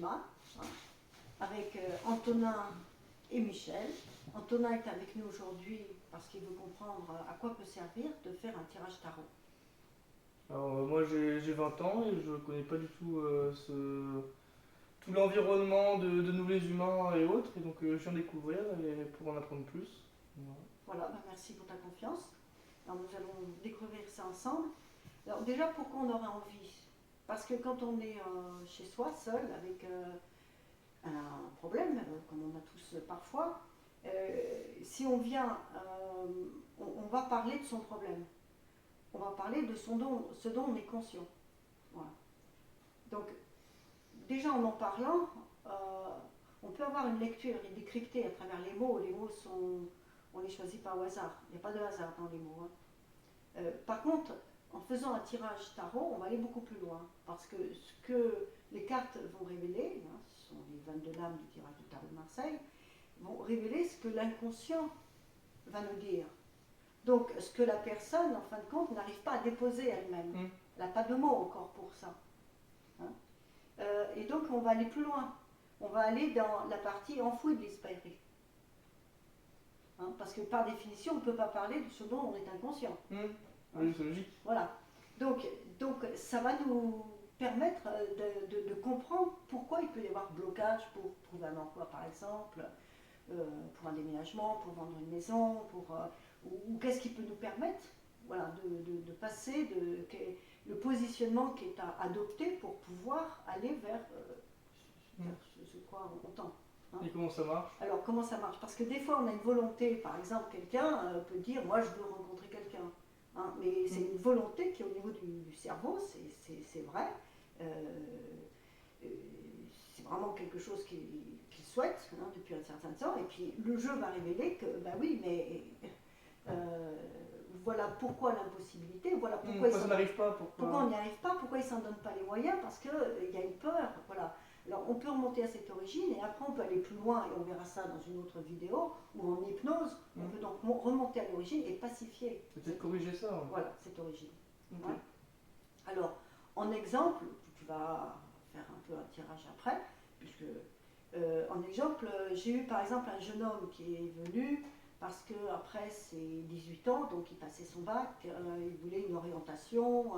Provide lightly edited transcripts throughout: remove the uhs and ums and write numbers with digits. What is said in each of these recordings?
schéma, hein, avec Antonin et Michel. Antonin est avec nous aujourd'hui parce qu'il veut comprendre à quoi peut servir de faire un tirage tarot. Alors, moi j'ai 20 ans et je connais pas du tout tout l'environnement de nous les humains et autres, et donc je viens découvrir et pour en apprendre plus. Voilà. Voilà, ben merci pour ta confiance. Alors nous allons découvrir ça ensemble. Alors déjà, pourquoi on aurait envie? Parce que quand on est chez soi, seul, avec un problème, comme on a tous parfois, si on vient, on va parler de son problème. On va parler de ce dont on est conscient. Voilà. Donc, déjà en parlant, on peut avoir une lecture et décrypter à travers les mots. Les mots on les choisit pas au hasard. Il n'y a pas de hasard dans les mots. Par contre, en faisant un tirage tarot, on va aller beaucoup plus loin. Parce que ce que les cartes vont révéler, hein, ce sont les 22 lames du tirage du tarot de Marseille, vont révéler ce que l'inconscient va nous dire. Donc, ce que la personne, en fin de compte, n'arrive pas à déposer elle-même. Elle n'a pas de mots encore pour ça. Hein, et donc, on va aller plus loin. On va aller dans la partie enfouie de l'esprit. Hein, parce que par définition, on ne peut pas parler de ce dont on est inconscient. Oui, c'est logique. Voilà. Donc, ça va nous permettre de comprendre pourquoi il peut y avoir blocage pour trouver un emploi, par exemple, pour un déménagement, pour vendre une maison, ou qu'est-ce qui peut nous permettre, voilà, de passer le positionnement qui est à adopter pour pouvoir aller vers ce quoi on tend. Hein. Et comment ça marche? Alors, comment ça marche? Parce que des fois, on a une volonté, par exemple, quelqu'un peut dire « moi, je veux rencontrer quelqu'un ». Hein, mais c'est une volonté qui est au niveau du cerveau, c'est vrai. C'est vraiment quelque chose qu'il souhaite, hein, depuis un certain temps. Et puis le jeu va révéler que, bah oui, mais voilà pourquoi l'impossibilité, voilà pourquoi, ça n'arrive pas, pourquoi on n'y arrive pas, pourquoi il ne s'en donne pas les moyens, parce qu'il y a une peur. Voilà. Alors on peut remonter à cette origine et après on peut aller plus loin, et on verra ça dans une autre vidéo, où en hypnose, on peut donc remonter à l'origine et pacifier. Peut-être corriger ça. Ouais. Voilà, cette origine. Okay. Ouais. Alors, en exemple, tu vas faire un peu un tirage après, puisque en exemple, j'ai eu par exemple un jeune homme qui est venu parce qu'après ses 18 ans, donc il passait son bac, il voulait une orientation,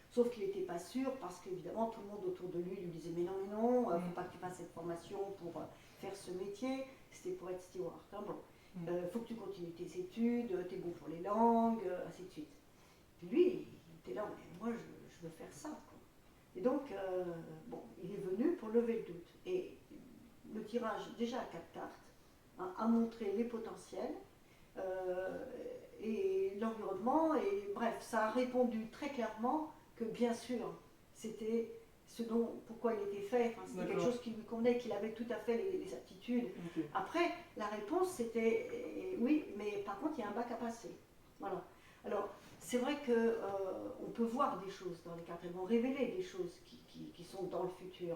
sauf qu'il n'était pas sûr parce qu'évidemment tout le monde autour de lui lui disait mais non, il ne faut pas que tu fasses cette formation pour faire ce métier, c'était pour être steward. Hein, bon. Faut que tu continues tes études, tu es bon pour les langues, ainsi de suite. Puis lui, il était là, mais moi je veux faire ça. Quoi. Et donc, bon, il est venu pour lever le doute. Et le tirage, déjà à 4 cartes, hein, a montré les potentiels et l'environnement. Et bref, ça a répondu très clairement que bien sûr, c'était ce dont, pourquoi il était fait, enfin, c'était quelque chose qui lui convenait, qu'il avait tout à fait les aptitudes. Okay. Après, la réponse c'était oui, mais par contre, il y a un bac à passer. Voilà. Alors, c'est vrai qu'on peut voir des choses dans les cartes, elles vont révéler des choses qui sont dans le futur.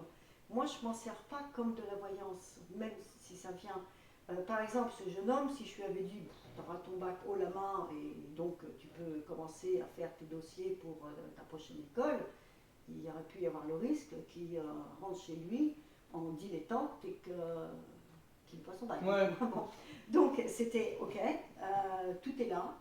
Moi, je ne m'en sers pas comme de la voyance, même si ça vient. Par exemple, ce jeune homme, si je lui avais dit, tu auras ton bac haut la main et donc tu peux commencer à faire tes dossiers pour ta prochaine école, il y aurait pu y avoir le risque qu'il rentre chez lui en dilettante et qu'il voit son bac. Ouais. Bon. Donc, c'était OK, tout est là.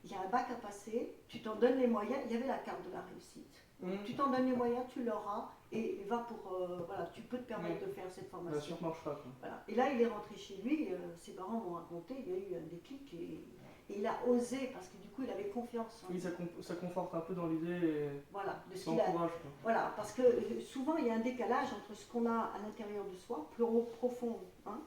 Il y a un bac à passer, tu t'en donnes les moyens, il y avait la carte de la réussite. Tu t'en donnes les moyens, tu l'auras, et va pour, voilà, tu peux te permettre de faire cette formation. Voilà. Et là, il est rentré chez lui, ses parents m'ont raconté, il y a eu un déclic, et il a osé, parce que du coup, il avait confiance. Oui, ça conforte un peu dans l'idée, voilà, de ce qu'il encourage. Voilà, parce que souvent, il y a un décalage entre ce qu'on a à l'intérieur de soi, plus profond, hein,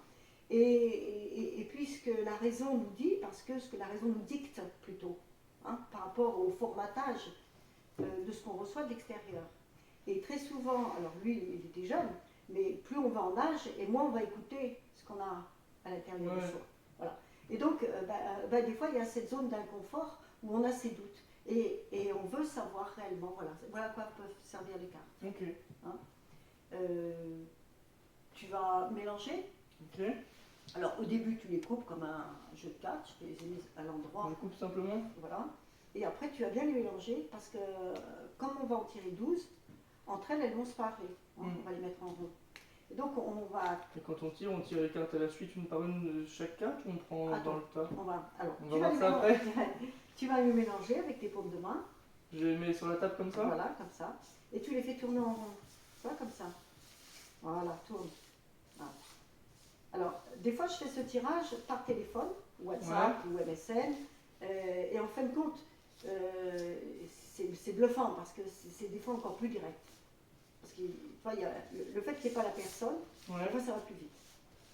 et puis ce que la raison nous dit, parce que ce que la raison nous dicte plutôt, hein, par rapport au formatage de ce qu'on reçoit de l'extérieur. Et très souvent, alors lui il était jeune, mais plus on va en âge et moins on va écouter ce qu'on a à l'intérieur de soi. Voilà. Et donc, des fois il y a cette zone d'inconfort où on a ses doutes. Et on veut savoir réellement, voilà à quoi peuvent servir les cartes. Okay. Hein, tu vas mélanger. Okay. Alors au début tu les coupes comme un jeu de cartes, je les ai mis à l'endroit. On les coupe simplement. Voilà. Et après tu vas bien les mélanger parce que comme on va en tirer 12, entre elles vont se parer. Hein, on va les mettre en rond. Et donc on va, Et quand on tire les cartes à la suite, une par une de chaque carte, ou on prend dans attends, le tas? alors, On va voir ça après. tu vas les mélanger avec tes paumes de main, Je les mets sur la table comme ça? voilà, comme ça, et tu les fais tourner en rond, tu vois, comme ça. Voilà, tourne. Voilà. Alors, des fois, je fais ce tirage par téléphone, WhatsApp ou MSN, et en fin de compte, c'est bluffant parce que c'est des fois encore plus direct. Parce que tu vois, il y a le fait qu'il n'y ait pas la personne, des fois ça va plus vite.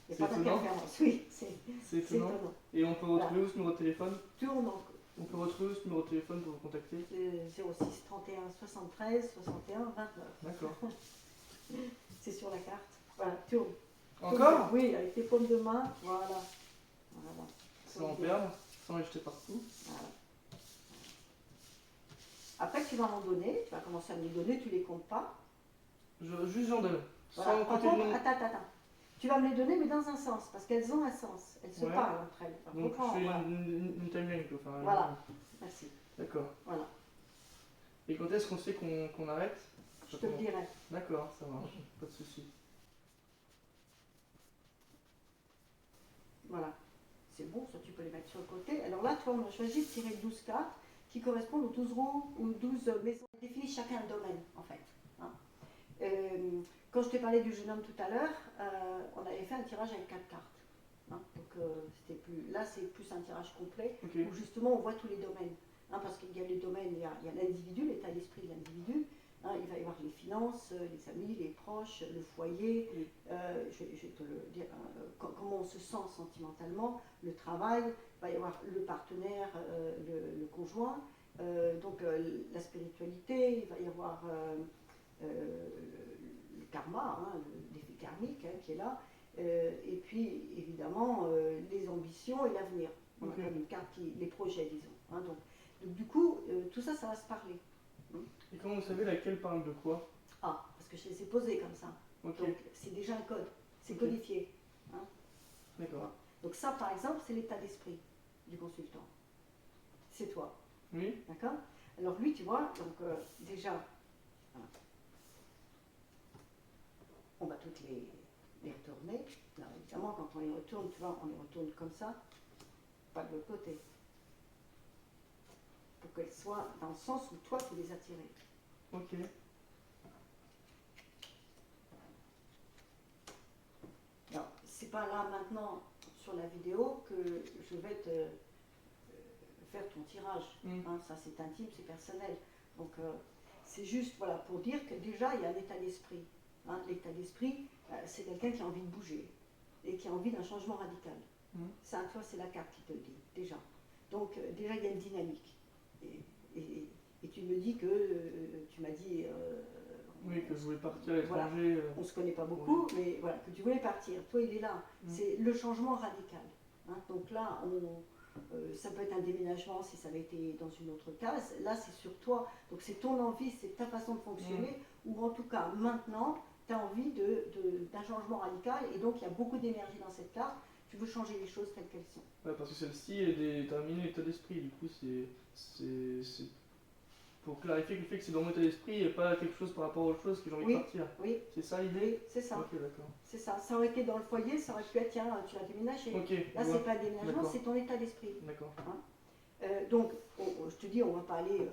Il n'y a pas d'interférence. Oui, c'est étonnant. Et on peut retrouver où ce numéro de téléphone? Tourne On peut retrouver ce numéro de téléphone pour vous contacter? 06 31 73 61 29. D'accord. C'est sur la carte. Voilà, tourne. Encore? Oui, avec tes paumes de main, voilà. Voilà. Sans en perdre, sans les jeter partout. Voilà. Après, tu vas m'en donner, tu vas commencer à me les donner, tu les comptes pas. Juste j'en donne. Voilà. Sans Par compter le contre, nom. attends. Tu vas me les donner, mais dans un sens, parce qu'elles ont un sens. Elles se Ouais. parlent entre elles. Par Donc contre, je fais voilà. une timeline, quoi. Enfin, Voilà. Merci. D'accord. Voilà. Et quand est-ce qu'on sait qu'on arrête? Je te le dirai. D'accord, ça marche. Pas de souci. Voilà. C'est bon, ça tu peux les mettre sur le côté. Alors là, toi, on a choisi de tirer 12 cartes qui correspondent aux 12 roues ou 12 maisons. On définit chacun un domaine, en fait. Hein. Quand je t'ai parlé du jeune homme tout à l'heure, on avait fait un tirage avec 4 cartes. Hein. Donc c'était plus, là, c'est plus un tirage complet, Okay. où justement on voit tous les domaines. Hein, parce qu'il y a les domaines, il y a l'individu, l'état d'esprit de l'individu. Hein, il va y avoir les finances, les amis, les proches, le foyer, Oui. je vais te le dire, comment on se sent sentimentalement, le travail, il va y avoir le partenaire, le conjoint, la spiritualité, il va y avoir le karma, hein, l'effet karmique qui est là, et puis évidemment les ambitions et l'avenir. On a comme une carte les projets, disons. Hein, donc, du coup, tout ça, ça va se parler. Et comment vous savez laquelle parle de quoi? Ah, parce que je les ai posées comme ça. Okay. Donc c'est déjà un code, c'est codifié. Hein. D'accord. Donc ça, par exemple, c'est l'état d'esprit du consultant. C'est toi. Oui. D'accord? Alors lui, tu vois, donc déjà, voilà. On va toutes les retourner. Alors évidemment, quand on les retourne, tu vois, on les retourne comme ça, pas de l'autre côté. Pour qu'elles soient dans le sens où toi, tu les as tirées. Ok. Alors, c'est pas là maintenant sur la vidéo que je vais te faire ton tirage. Hein, ça, c'est intime, c'est personnel. Donc, c'est juste voilà, pour dire que déjà, il y a un état d'esprit. Hein, l'état d'esprit, c'est quelqu'un qui a envie de bouger et qui a envie d'un changement radical. Ça, toi, c'est la carte qui te le dit, déjà. Donc, déjà, il y a une dynamique. Et tu me dis que, tu m'as dit... oui, que je voulais partir à l'étranger. Voilà. On ne se connaît pas beaucoup, mais voilà, que tu voulais partir. Toi, il est là. C'est le changement radical. Hein. Donc là, ça peut être un déménagement si ça avait été dans une autre case. Là, c'est sur toi. Donc c'est ton envie, c'est ta façon de fonctionner. Ou en tout cas, maintenant, tu as envie d'un changement radical. Et donc, il y a beaucoup d'énergie dans cette carte. Tu veux changer les choses telles qu'elles sont. Ouais, parce que celle-ci est déterminée l'état d'esprit. Du coup, c'est pour clarifier le fait que c'est dans mon état d'esprit et pas quelque chose par rapport aux choses que j'ai envie de partir. Oui. C'est ça l'idée? Oui, c'est ça. Ok, d'accord. C'est ça. Ça aurait été dans le foyer, ça aurait pu être, tiens, tu vas déménager. Okay, là, c'est pas un déménagement, c'est ton état d'esprit. D'accord. Hein. Donc, je te dis, on va pas aller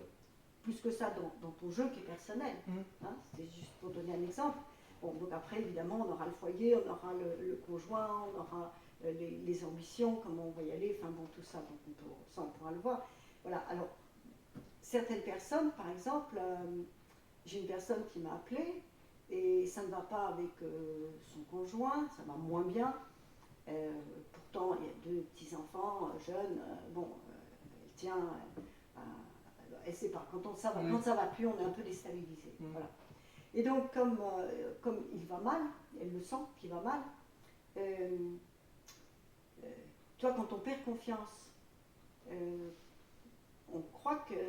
plus que ça dans ton jeu qui est personnel. Hein. C'était juste pour donner un exemple. Bon, donc après, évidemment, on aura le foyer, on aura le conjoint, on aura les ambitions, comment on va y aller, enfin bon, tout ça, donc ça, on pourra le voir. Voilà, alors, certaines personnes, par exemple, j'ai une personne qui m'a appelée et ça ne va pas avec son conjoint, ça va moins bien. Pourtant, il y a 2 petits-enfants jeunes, elle tient, elle sait pas. Quand ça va plus, on est un peu déstabilisé. Voilà. Et donc, comme il va mal, elle le sent qu'il va mal, toi, quand on perd confiance, on croit qu'il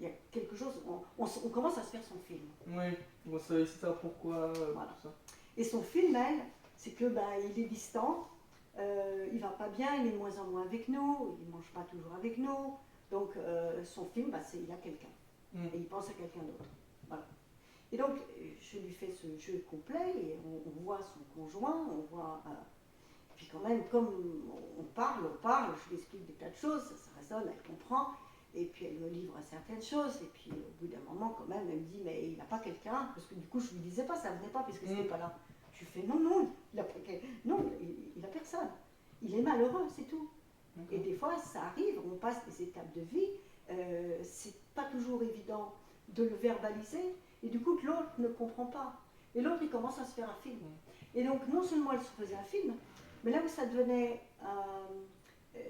y a quelque chose, on commence à se faire son film. Oui, on va savoir pourquoi, voilà. tout ça. Et son film, elle, c'est que il est distant, il va pas bien, il est de moins en moins avec nous, il mange pas toujours avec nous, donc son film, c'est il a quelqu'un, et il pense à quelqu'un d'autre. Voilà. Et donc, je lui fais ce jeu complet et on voit son conjoint, on voit. Puis quand même, comme on parle, je lui explique des tas de choses, ça résonne, elle comprend. Et puis elle me livre certaines choses. Et puis au bout d'un moment, quand même, elle me dit, mais il n'a pas quelqu'un. Parce que du coup, je lui disais pas, ça venait pas puisque c'était pas là. Je lui fais, non, il n'a pas quelqu'un. Non, il a personne. Il est malheureux, c'est tout. Et des fois, ça arrive, on passe des étapes de vie. C'est pas toujours évident de le verbaliser. Et du coup, l'autre ne comprend pas. Et l'autre, il commence à se faire un film. Et donc, non seulement elle se faisait un film, mais là où ça devenait,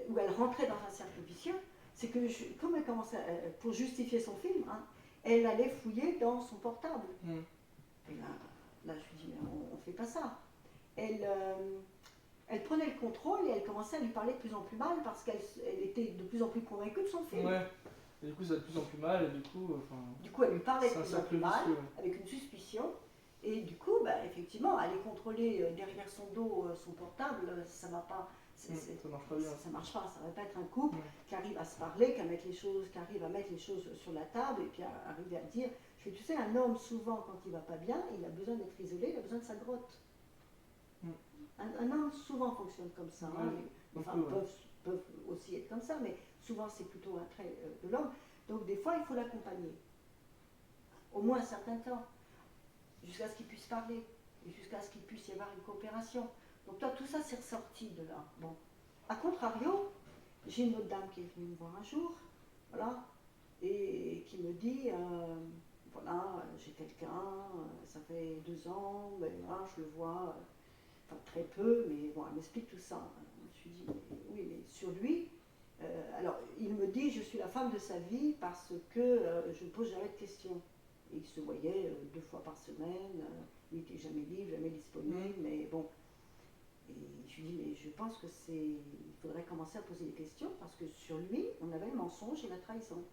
où elle rentrait dans un cercle vicieux, c'est que comme elle commençait, pour justifier son film, hein, elle allait fouiller dans son portable. Et là, je lui dis, mais on ne fait pas ça. Elle prenait le contrôle et elle commençait à lui parler de plus en plus mal parce qu'elle était de plus en plus convaincue de son film. Ouais. Et du coup, ça va de plus en plus mal et du coup... Du coup, elle lui parlait de plus en plus mal, vicieux. avec une suspicion. Et du coup, bah, effectivement, aller contrôler derrière son dos son portable, ça ne va pas. Ça marche pas bien. Ça marche pas. Ça va pas être un couple qui arrive à se parler, qui arrive à mettre les choses sur la table et puis à arriver à dire. Tu sais, un homme souvent quand il va pas bien, il a besoin d'être isolé, il a besoin de sa grotte. Un homme souvent fonctionne comme ça. Hein, les femmes peuvent aussi être comme ça, mais souvent c'est plutôt un trait de l'homme. Donc des fois, il faut l'accompagner, au moins un certain temps, jusqu'à ce qu'il puisse parler, et jusqu'à ce qu'il puisse y avoir une coopération. Donc toi, tout ça, c'est ressorti de là. Bon. A contrario, j'ai une autre dame qui est venue me voir un jour, voilà, et qui me dit, voilà, j'ai quelqu'un, ça fait 2 ans, ben là, je le vois, enfin très peu, mais bon, elle m'explique tout ça. Je lui dis, oui, mais sur lui, alors il me dit, je suis la femme de sa vie parce que je ne pose jamais de questions. Et il se voyait 2 fois par semaine, il n'était jamais libre, jamais disponible, mais bon. Et je lui dis, mais je pense que il faudrait commencer à poser des questions parce que sur lui, on avait le mensonge et la trahison.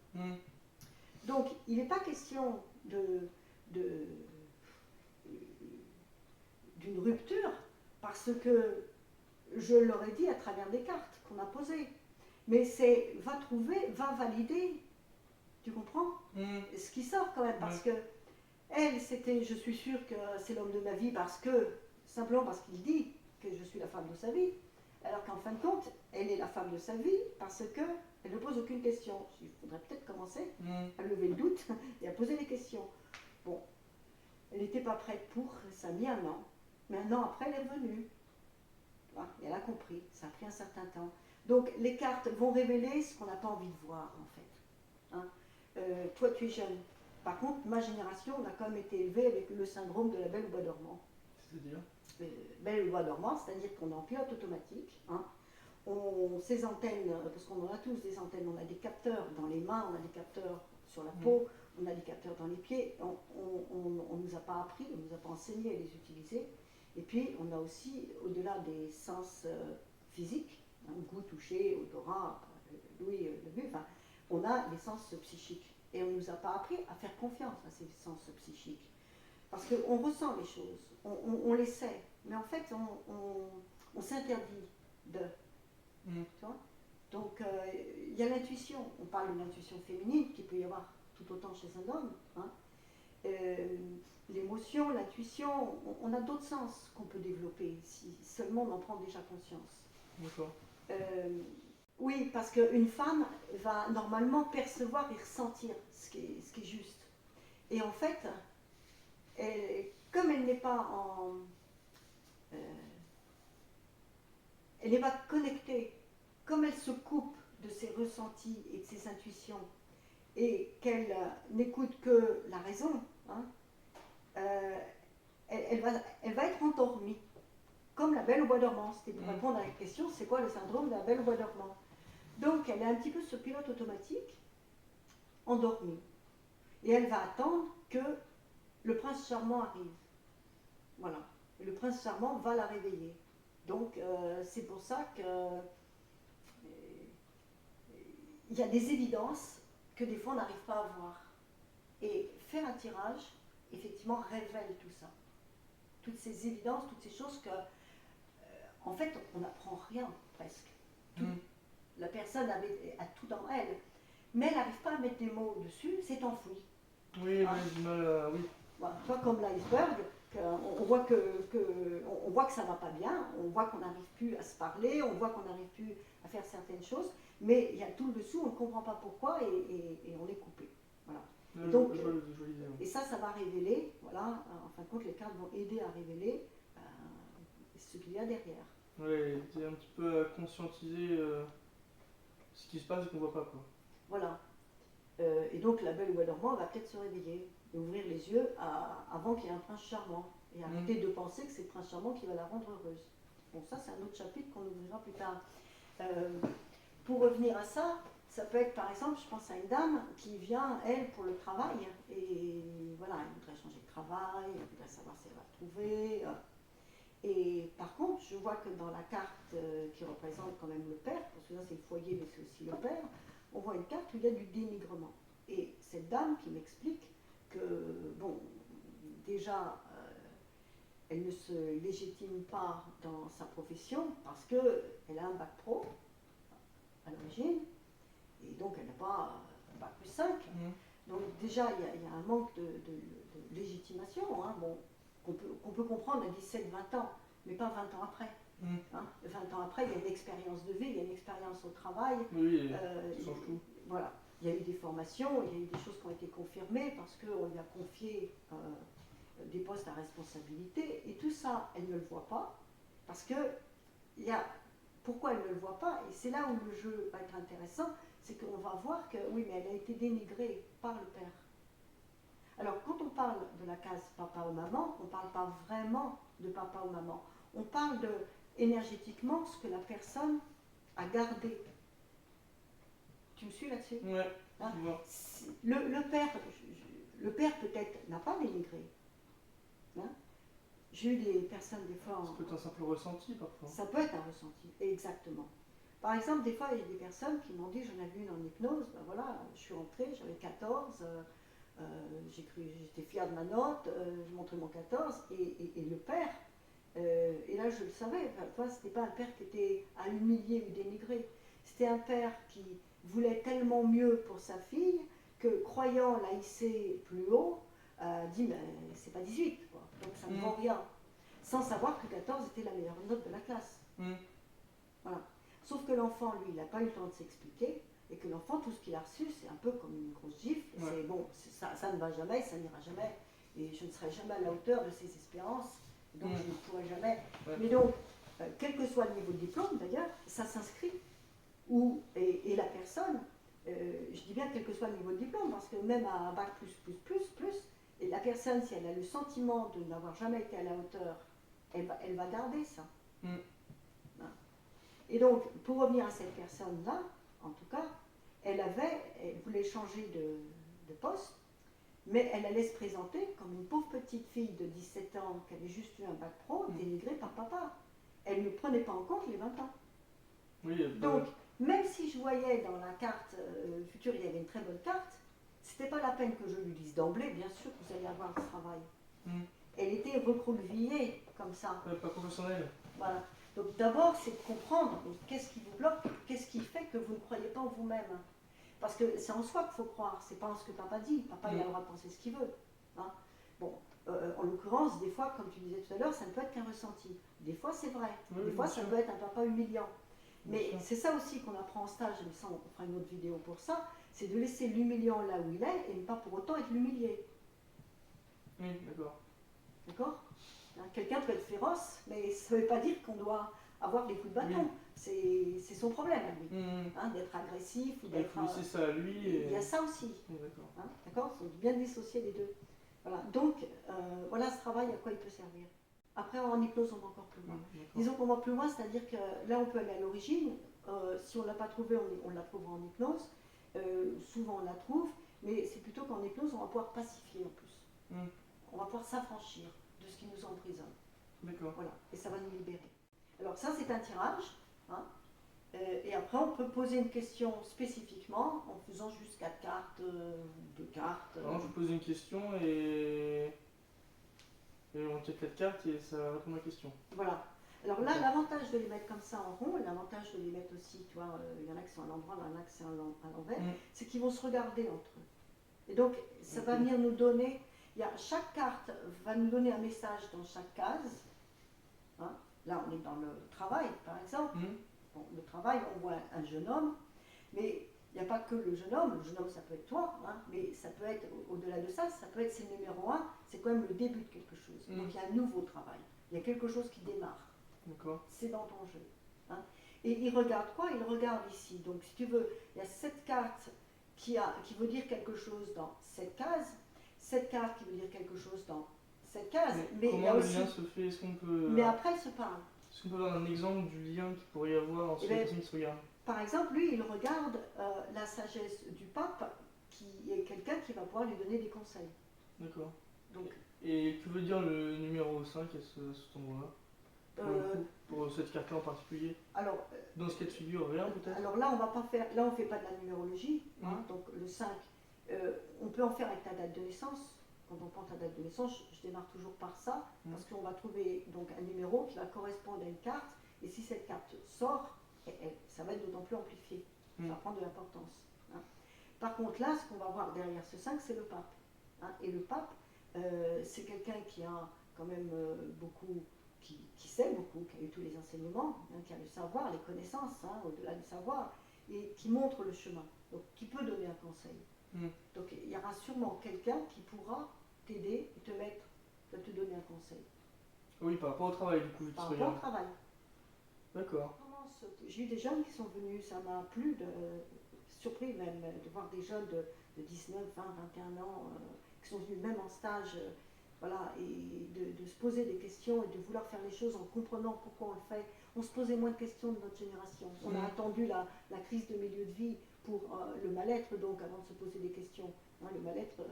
Donc, il n'est pas question d'une rupture parce que je leur ai dit à travers des cartes qu'on a posées. Mais c'est va valider, tu comprends, ce qui sort quand même, parce que elle, c'était, je suis sûre que c'est l'homme de ma vie simplement parce qu'il dit que je suis la femme de sa vie, alors qu'en fin de compte, elle est la femme de sa vie parce qu'elle ne pose aucune question. Il faudrait peut-être commencer à lever le doute et à poser des questions. Bon, elle n'était pas prête pour, ça a mis 1 an, mais 1 an après, elle est revenue. Voilà, et elle a compris, ça a pris un certain temps. Donc les cartes vont révéler ce qu'on n'a pas envie de voir en fait. Hein. Toi tu es jeune. Par contre, ma génération, on a quand même été élevé avec le syndrome de la belle au bois dormant. C'est-à-dire belle au bois dormant, c'est-à-dire qu'on est en pilote automatique. Hein. Ces antennes, parce qu'on en a tous des antennes, on a des capteurs dans les mains, on a des capteurs sur la peau, on a des capteurs dans les pieds. On ne nous a pas appris, on ne nous a pas enseigné à les utiliser. Et puis, on a aussi, au-delà des sens physiques, hein, goût, toucher, odorat, l'ouïe, le vue, enfin, on a les sens psychiques. Et on ne nous a pas appris à faire confiance à ces sens psychiques. Parce qu'on ressent les choses, on les sait, mais en fait, on s'interdit de. Tu vois. Donc, il y a l'intuition. On parle de l'intuition féminine qu'il peut y avoir tout autant chez un homme. Hein. L'émotion, l'intuition, on a d'autres sens qu'on peut développer si seulement on en prend déjà conscience. D'accord. Oui, parce qu'une femme va normalement percevoir et ressentir ce qui est juste. Et en fait, comme elle n'est pas elle n'est pas connectée, comme elle se coupe de ses ressentis et de ses intuitions, et qu'elle n'écoute que la raison, hein, elle va être endormie, comme la belle au bois dormant. C'était pour répondre à la question, c'est quoi le syndrome de la belle au bois dormant? Donc elle est un petit peu sur pilote automatique, endormie. Et elle va attendre que le prince charmant arrive. Voilà. Et le prince charmant va la réveiller. Donc c'est pour ça que il y a des évidences que des fois on n'arrive pas à voir. Et faire un tirage, effectivement, révèle tout ça. Toutes ces évidences, toutes ces choses que, en fait, on n'apprend rien, presque. Tout. La personne a tout dans elle, mais elle n'arrive pas à mettre des mots dessus, c'est enfoui. Oui, hein? Oui, Voilà, tu vois, comme l'iceberg, on voit on voit que ça ne va pas bien, on voit qu'on n'arrive plus à se parler, on voit qu'on n'arrive plus à faire certaines choses, mais il y a tout le dessous, on ne comprend pas pourquoi et on est coupé. Voilà. Et donc, et ça va révéler, voilà, en fin de compte, les cartes vont aider à révéler ce qu'il y a derrière. Ouais, c'est un petit peu à conscientiser ce qui se passe et qu'on voit pas, quoi. Voilà. Et donc la belle ou la dormant va peut-être se réveiller et ouvrir les yeux avant qu'il y ait un prince charmant et arrêter de penser que c'est le prince charmant qui va la rendre heureuse. Bon, ça c'est un autre chapitre qu'on ouvrira plus tard. Pour revenir à ça, ça peut être par exemple, je pense à une dame qui vient, elle, pour le travail, et voilà, elle voudrait changer de travail, elle voudrait savoir si elle va trouver. Et par contre, je vois que dans la carte qui représente quand même le père, parce que là c'est le foyer mais c'est aussi le père, on voit une carte où il y a du dénigrement. Et cette dame qui m'explique que, bon, déjà, elle ne se légitime pas dans sa profession parce qu'elle a un bac pro à l'origine, et donc elle n'a pas un bac plus 5. Donc déjà, il y a un manque de légitimation, hein, bon, qu'on peut comprendre à 17-20 ans, mais pas 20 ans après. Hein, 20 ans après, il y a une expérience de vie, il y a une expérience au travail. Oui, ça change tout. Voilà. Il y a eu des formations, il y a eu des choses qui ont été confirmées parce qu'on lui a confié des postes à responsabilité. Et tout ça, elle ne le voit pas parce que pourquoi elle ne le voit pas, et c'est là où le jeu va être intéressant, c'est qu'on va voir que oui, mais elle a été dénigrée par le père. Alors, quand on parle de la case papa ou maman, on ne parle pas vraiment de papa ou maman. On parle de, énergétiquement, ce que la personne a gardé. Tu me suis là-dessus? Ouais. Hein? Le père peut-être n'a pas dénigré. Hein? J'ai eu des personnes, des fois... Ça peut être un simple ressenti, parfois. Ça peut être un ressenti, exactement. Par exemple, des fois, il y a des personnes qui m'ont dit, j'en avais une en hypnose, ben voilà, je suis entrée, j'avais 14... j'étais fière de ma note, je montrais mon 14, et le père, et là je le savais, enfin, c'était pas un père qui était à humilier ou dénigrer, c'était un père qui voulait tellement mieux pour sa fille que, croyant la hisser plus haut, dit mais c'est pas 18, quoi, donc ça ne vaut rien, sans savoir que 14 était la meilleure note de la classe. Voilà. Sauf que l'enfant, lui, il n'a pas eu le temps de s'expliquer, et que l'enfant, tout ce qu'il a reçu, c'est un peu comme une grosse gifle. Ouais. C'est bon, ça ne va jamais, ça n'ira jamais, et je ne serai jamais à la hauteur de ses espérances, donc je ne pourrai jamais. Ouais. Mais donc, quel que soit le niveau de diplôme, d'ailleurs, ça s'inscrit. Et la personne, je dis bien quel que soit le niveau de diplôme, parce que même à un bac plus, et la personne, si elle a le sentiment de n'avoir jamais été à la hauteur, elle va garder ça. Et donc, pour revenir à cette personne-là, en tout cas, elle voulait changer de poste, mais elle allait se présenter comme une pauvre petite fille de 17 ans qui avait juste eu un bac pro, dénigrée par papa. Elle ne prenait pas en compte les 20 ans. Oui, donc, même si je voyais dans la carte future, il y avait une très bonne carte, c'était pas la peine que je lui dise d'emblée, bien sûr que vous allez avoir ce travail. Elle était recroquevillée comme ça. Pas professionnelle. Voilà. Donc d'abord, c'est de comprendre qu'est-ce qui vous bloque, qu'est-ce qui fait que vous ne croyez pas en vous-même. Parce que c'est en soi qu'il faut croire, c'est pas en ce que papa dit. Papa, il a le droit de penser ce qu'il veut. Hein. Bon, en l'occurrence, des fois, comme tu disais tout à l'heure, ça ne peut être qu'un ressenti. Des fois, c'est vrai. Des fois, ça peut être un papa humiliant. Mais c'est ça aussi qu'on apprend en stage, il me semble, on fera une autre vidéo pour ça, c'est de laisser l'humiliant là où il est et ne pas pour autant être l'humilié. Oui, d'accord. D'accord ? Quelqu'un peut être féroce, mais ça ne veut pas dire qu'on doit avoir des coups de bâton. C'est son problème à lui, d'être agressif ou d'être. Il faut laisser ça à lui. Il y a ça aussi. D'accord. Il faut bien dissocier les deux. Voilà. Donc, voilà ce travail, à quoi il peut servir. Après, en hypnose, on va encore plus loin. Disons qu'on va plus loin, c'est-à-dire que là, on peut aller à l'origine. Si on ne l'a pas trouvée, on la trouvera en hypnose. Souvent, on la trouve, mais c'est plutôt qu'en hypnose, on va pouvoir pacifier en plus. On va pouvoir s'affranchir de ce qui nous emprisonne. D'accord. Voilà, et ça va nous libérer. Alors ça, c'est un tirage. Et après, on peut poser une question spécifiquement en faisant juste 4 cartes, 2 cartes. Alors, je pose une question et on tire 4 cartes et ça répond à la question. Voilà. Alors là, l'avantage de les mettre comme ça en rond, et l'avantage de les mettre aussi, tu vois, il y en a qui sont à l'endroit, il y en a qui sont à l'envers, c'est qu'ils vont se regarder entre eux. Et donc, ça va venir nous donner, chaque carte va nous donner un message dans chaque case. Hein. Là, on est dans le travail, par exemple. Bon, le travail, on voit un jeune homme, mais il n'y a pas que le jeune homme. Le jeune homme, ça peut être toi, hein, mais ça peut être, au-delà de ça, ça peut être, c'est le numéro 1, c'est quand même le début de quelque chose. Donc il y a un nouveau travail. Il y a quelque chose qui démarre. C'est dans ton jeu. Hein. Et il regarde quoi? Il regarde ici. Donc si tu veux, il y a cette carte qui veut dire quelque chose dans cette case, cette carte qui veut dire quelque chose dans cette case. Mais comment le lien se fait? Est-ce qu'on peut... Mais après, elle se parle. Est-ce qu'on peut avoir un exemple du lien qu'il pourrait y avoir entre les personnes qui se regardent? Par exemple, lui, il regarde la sagesse du pape, qui est quelqu'un qui va pouvoir lui donner des conseils. D'accord. Et que veut dire le numéro 5 à cet endroit-là? Pour cette carte-là en particulier? Alors, dans ce cas de figure, rien peut-être? Alors là, on va pas faire, là on ne fait pas de la numérologie, hein, donc le 5, on peut en faire avec ta date de naissance. Quand on prend ta date de naissance, je démarre toujours par ça, parce qu'on va trouver donc un numéro qui va correspondre à une carte, et si cette carte sort, ça va être d'autant plus amplifié, ça va prendre de l'importance. Hein. Par contre là, ce qu'on va voir derrière ce 5, c'est le pape. Hein, et le pape, c'est quelqu'un qui a quand même beaucoup... Qui sait beaucoup, qui a eu tous les enseignements, hein, qui a le savoir, les connaissances, hein, au-delà du savoir, et qui montre le chemin, donc qui peut donner un conseil. Donc il y aura sûrement quelqu'un qui pourra t'aider et te donner un conseil. Oui, par rapport au travail, du coup. Par rapport au travail. D'accord. J'ai eu des jeunes qui sont venus, ça m'a plu, surpris même, de voir des jeunes de 19, 20, 21 ans, qui sont venus même en stage. Voilà, et de se poser des questions et de vouloir faire les choses en comprenant pourquoi on le fait. On se posait moins de questions de notre génération. On a attendu la crise de milieu de vie pour le mal-être, donc, avant de se poser des questions. Hein, le mal-être,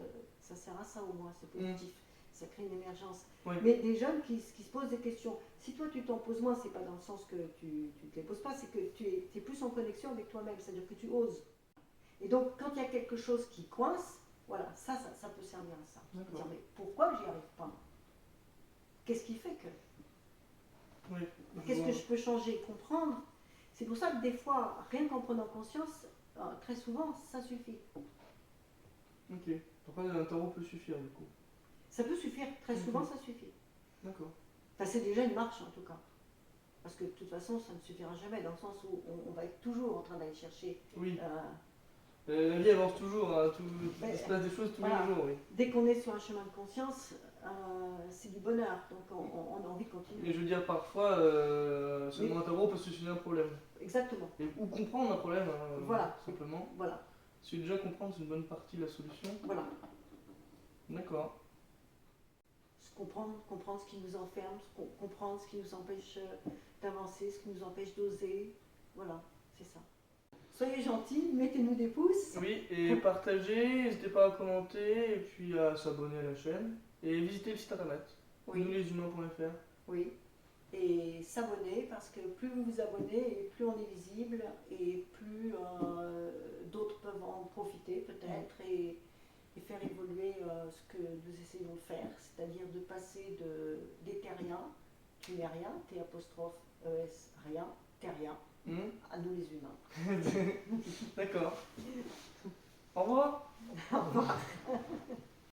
ça sert à ça au moins, c'est positif. Ça crée une émergence. Oui. Mais des jeunes qui se posent des questions, si toi tu t'en poses moins, c'est pas dans le sens que tu ne te les poses pas, c'est que tu es plus en connexion avec toi-même, c'est-à-dire que tu oses. Et donc, quand il y a quelque chose qui coince, voilà, ça peut servir à ça. Dire, mais pourquoi j'y arrive pas? Qu'est-ce qui fait que? Qu'est-ce que je peux changer, comprendre? C'est pour ça que des fois, rien qu'en prenant conscience, très souvent, ça suffit. Ok. Pourquoi un tarot peut suffire du coup? Ça peut suffire, très souvent ça suffit. D'accord. Enfin, c'est déjà une marche en tout cas. Parce que de toute façon, ça ne suffira jamais, dans le sens où on va être toujours en train d'aller chercher. Oui. La vie avance toujours, hein, il se passe des choses tous les jours. Oui. Dès qu'on est sur un chemin de conscience, c'est du bonheur, donc on a envie de continuer. Mais je veux dire, parfois, seulement un tarot peut solutionner un problème. Exactement. Ou comprendre un problème, voilà. simplement. Voilà. Si déjà comprendre, c'est une bonne partie de la solution. Voilà. D'accord. Comprendre ce qui nous enferme, comprendre ce qui nous empêche d'avancer, ce qui nous empêche d'oser. Voilà, c'est ça. Soyez gentils, mettez-nous des pouces. Oui, et partagez, n'hésitez pas à commenter, et puis à s'abonner à la chaîne. Et visitez le site internet, nouslesumains.fr. Oui, et s'abonner, parce que plus vous vous abonnez, et plus on est visible, et plus d'autres peuvent en profiter peut-être, et faire évoluer ce que nous essayons de faire, c'est-à-dire de passer des terriens, tu n'es rien, T'-ES, rien, terrien, à nous les humains. D'accord. Au revoir. Au revoir.